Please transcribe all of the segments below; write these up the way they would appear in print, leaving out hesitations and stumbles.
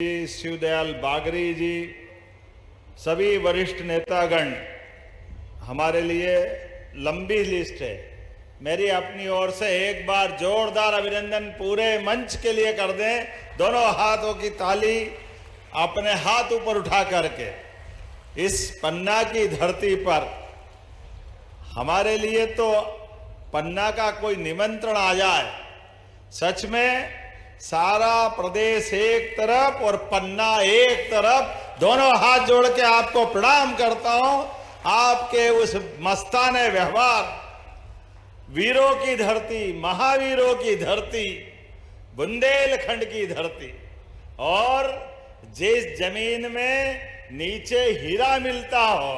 शिवदयाल बागरी जी, सभी वरिष्ठ नेतागण, हमारे लिए लंबी लिस्ट है। मेरी अपनी ओर से एक बार जोरदार अभिनंदन पूरे मंच के लिए कर दें। दोनों हाथों की ताली अपने हाथ ऊपर उठा करके। इस पन्ना की धरती पर हमारे लिए तो पन्ना का कोई निमंत्रण आ जाए, सच में सारा प्रदेश एक तरफ और पन्ना एक तरफ, दोनों हाथ जोड़ के आपको प्रणाम करता हूं। आपके उस मस्ताने व्यवहार, वीरों की धरती, महावीरों की धरती, बुंदेलखंड की धरती, और जिस जमीन में नीचे हीरा मिलता हो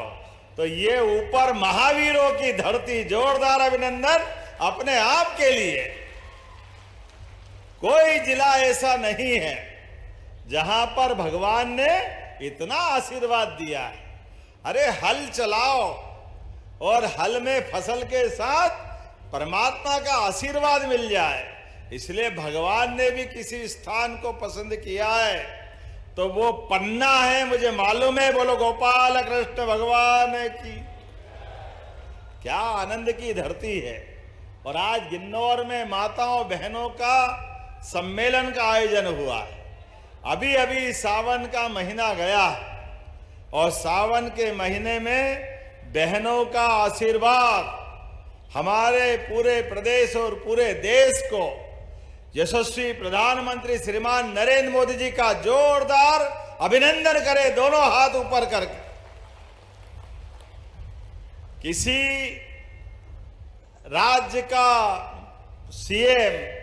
तो ये ऊपर महावीरों की धरती। जोरदार अभिनंदन अपने आप के लिए। कोई जिला ऐसा नहीं है जहां पर भगवान ने इतना आशीर्वाद दिया है। अरे हल चलाओ और हल में फसल के साथ परमात्मा का आशीर्वाद मिल जाए, इसलिए भगवान ने भी किसी स्थान को पसंद किया है तो वो पन्ना है। मुझे मालूम है। बोलो गोपाल कृष्ण भगवान की। क्या आनंद की धरती है। और आज गिन्नौर में माताओं बहनों का सम्मेलन का आयोजन हुआ है। अभी अभी सावन का महीना गया और सावन के महीने में बहनों का आशीर्वाद हमारे पूरे प्रदेश और पूरे देश को यशस्वी प्रधानमंत्री श्रीमान नरेंद्र मोदी जी का जोरदार अभिनंदन करें, दोनों हाथ ऊपर करके। किसी राज्य का सीएम,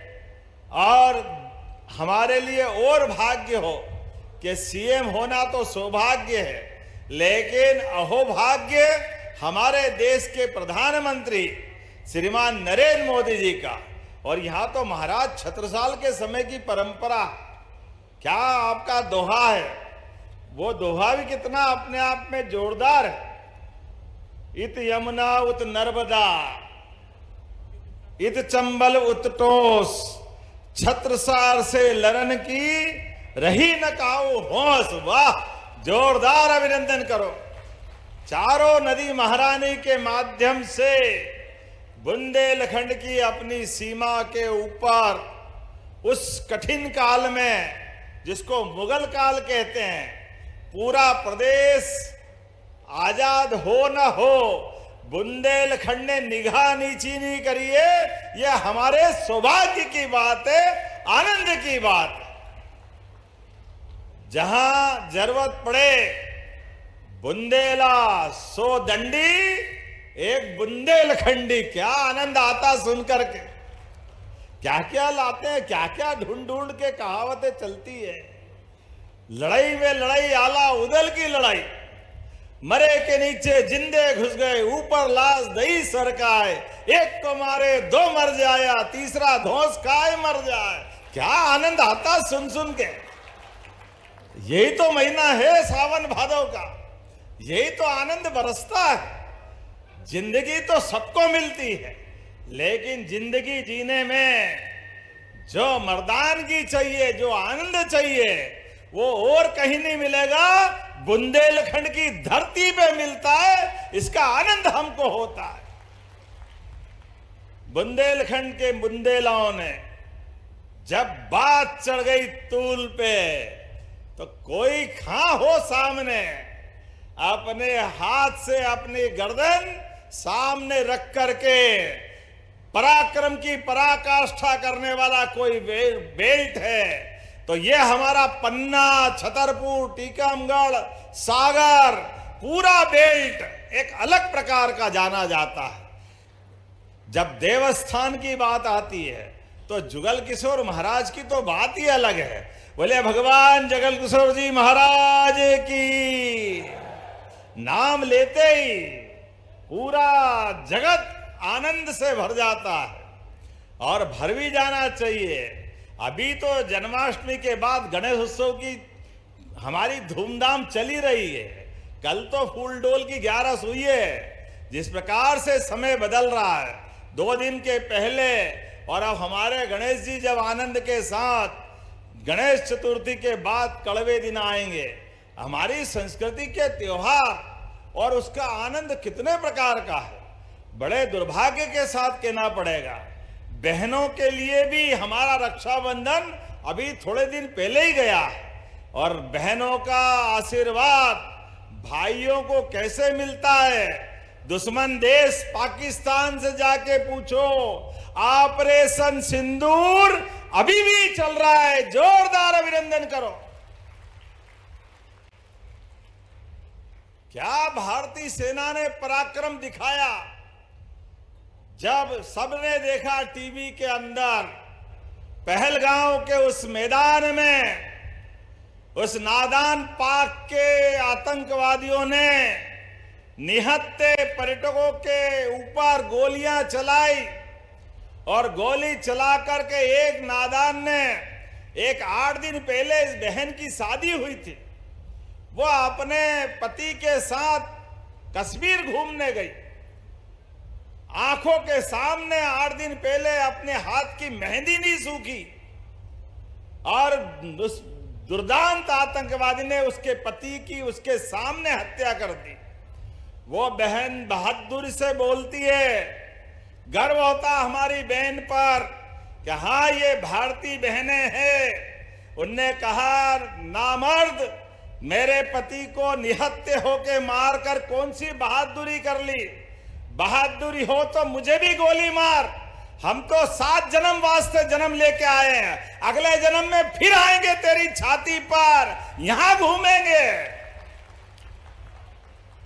और हमारे लिए और भाग्य हो कि सीएम होना तो सौभाग्य है, लेकिन अहोभाग्य हमारे देश के प्रधानमंत्री श्रीमान नरेंद्र मोदी जी का। और यहां तो महाराज छत्रसाल के समय की परंपरा, क्या आपका दोहा है, वो दोहा भी कितना अपने आप में जोरदार है। इत यमुना उत नर्मदा, इत चंबल उत टोस, छत्रसाल से लड़न की रही न काऊ होश। वाह, जोरदार अभिनंदन करो। चारों नदी महारानी के माध्यम से बुंदेलखंड की अपनी सीमा के ऊपर उस कठिन काल में, जिसको मुगल काल कहते हैं, पूरा प्रदेश आजाद हो न हो, बुंदेलखंड ने निगाह नीची नहीं करी है। यह हमारे सौभाग्य की बात है, आनंद की बात है। जहां जरूरत पड़े बुंदेला सो दंडी, एक बुंदेलखंडी। क्या आनंद आता सुनकर के। क्या क्या लाते हैं, क्या क्या ढूंढ ढूंढ के कहावतें चलती है। लड़ाई में लड़ाई, आला उदल की लड़ाई, मरे के नीचे जिंदे घुस गए, ऊपर लाश दही सरकाए, एक को मारे दो मर जाया, तीसरा धौंस खाए मर जाए। क्या आनंद आता सुन सुन के। यही तो महीना है सावन भादव का, यही तो आनंद बरसता है। जिंदगी तो सबको मिलती है, लेकिन जिंदगी जीने में जो मर्दानगी चाहिए, जो आनंद चाहिए, वो और कहीं नहीं मिलेगा, बुंदेलखंड की धरती पे मिलता है। इसका आनंद हमको होता है। बुंदेलखंड के बुंदेलाओं ने जब बात चढ़ गई तूल पे, तो कोई खां हो सामने, अपने हाथ से अपनी गर्दन सामने रख करके पराक्रम की पराकाष्ठा करने वाला कोई बेल्ट है तो ये हमारा पन्ना, छतरपुर, टीकमगढ़, सागर, पूरा बेल्ट एक अलग प्रकार का जाना जाता है। जब देवस्थान की बात आती है तो जुगल किशोर महाराज की तो बात ही अलग है। बोले भगवान जगल किशोर जी महाराज की। नाम लेते ही पूरा जगत आनंद से भर जाता है, और भर भी जाना चाहिए। अभी तो जन्माष्टमी के बाद गणेश उत्सव की हमारी धूमधाम चली रही है। कल तो फूल डोल की 11 हुई है। जिस प्रकार से समय बदल रहा है, 2 दिन के पहले और अब हमारे गणेश जी जब आनंद के साथ गणेश चतुर्थी के बाद कड़वे दिन आएंगे। हमारी संस्कृति के त्योहार और उसका आनंद कितने प्रकार का है। बड़े दुर्भाग्य के साथ कहना पड़ेगा, बहनों के लिए भी हमारा रक्षाबंधन अभी थोड़े दिन पहले ही गया है, और बहनों का आशीर्वाद भाइयों को कैसे मिलता है। दुश्मन देश पाकिस्तान से जाके पूछो, ऑपरेशन सिंदूर अभी भी चल रहा है। जोरदार अभिनंदन करो। क्या भारतीय सेना ने पराक्रम दिखाया। जब सबने देखा टीवी के अंदर पहलगांव के उस मैदान में उस नादान पाक के आतंकवादियों ने निहत्थे पर्यटकों के ऊपर गोलियां चलाई, और गोली चला करके एक नादान ने, एक 8 दिन पहले इस बहन की शादी हुई थी, वो अपने पति के साथ कश्मीर घूमने गई। आंखों के सामने 8 दिन पहले अपने हाथ की मेहंदी नहीं सूखी, और उस दुर्दांत आतंकवादी ने उसके पति की उसके सामने हत्या कर दी। वो बहन बहादुरी से बोलती है, गर्व होता हमारी बहन पर कि हाँ ये भारतीय बहनें हैं। उनने कहा, नामर्द, मेरे पति को निहत्थे होके मारकर कौन सी बहादुरी कर ली। बहादुरी हो तो मुझे भी गोली मार। हम तो 7 जन्म वास्ते जन्म लेके आए हैं, अगले जन्म में फिर आएंगे तेरी छाती पर, यहां घूमेंगे।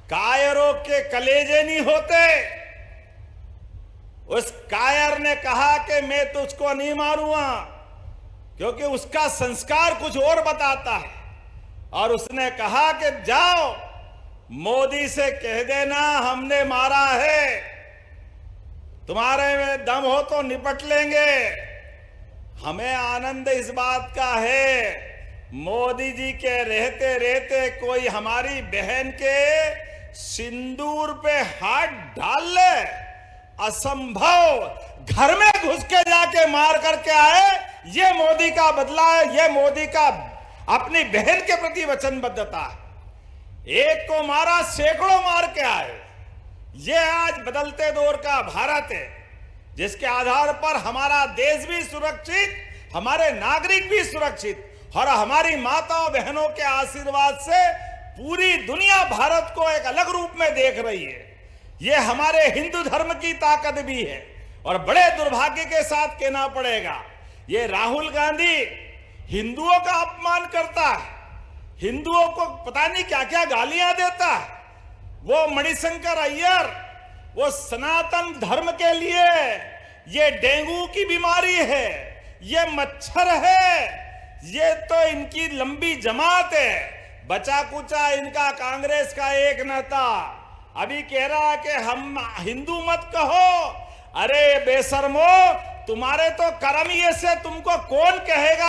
कायरों के कलेजे नहीं होते। उस कायर ने कहा कि मैं तुझको नहीं मारूंगा, क्योंकि उसका संस्कार कुछ और बताता है। और उसने कहा कि जाओ मोदी से कह देना हमने मारा है, तुम्हारे में दम हो तो निपट लेंगे। हमें आनंद इस बात का है, मोदी जी के रहते रहते कोई हमारी बहन के सिंदूर पे हाथ डाल ले, असंभव। घर में घुस के जाके मार करके आए, ये मोदी का बदला है, ये मोदी का अपनी बहन के प्रति वचनबद्धता है। एक को मारा, सैकड़ों मार के आए। ये आज बदलते दौर का भारत है, जिसके आधार पर हमारा देश भी सुरक्षित, हमारे नागरिक भी सुरक्षित, और हमारी माताओं बहनों के आशीर्वाद से पूरी दुनिया भारत को एक अलग रूप में देख रही है। ये हमारे हिंदू धर्म की ताकत भी है। और बड़े दुर्भाग्य के साथ कहना पड़ेगा, ये राहुल गांधी हिंदुओं का अपमान करता है, हिंदुओं को पता नहीं क्या क्या गालियां देता है। वो मणिशंकर अय्यर, वो सनातन धर्म के लिए ये डेंगू की बीमारी है, ये मच्छर है, ये तो इनकी लंबी जमात है। बचा कुचा इनका कांग्रेस का एक नेता अभी कह रहा है कि हम हिंदू मत कहो। अरे बेशर्मो, तुम्हारे तो कर्म ही ऐसे, तुमको कौन कहेगा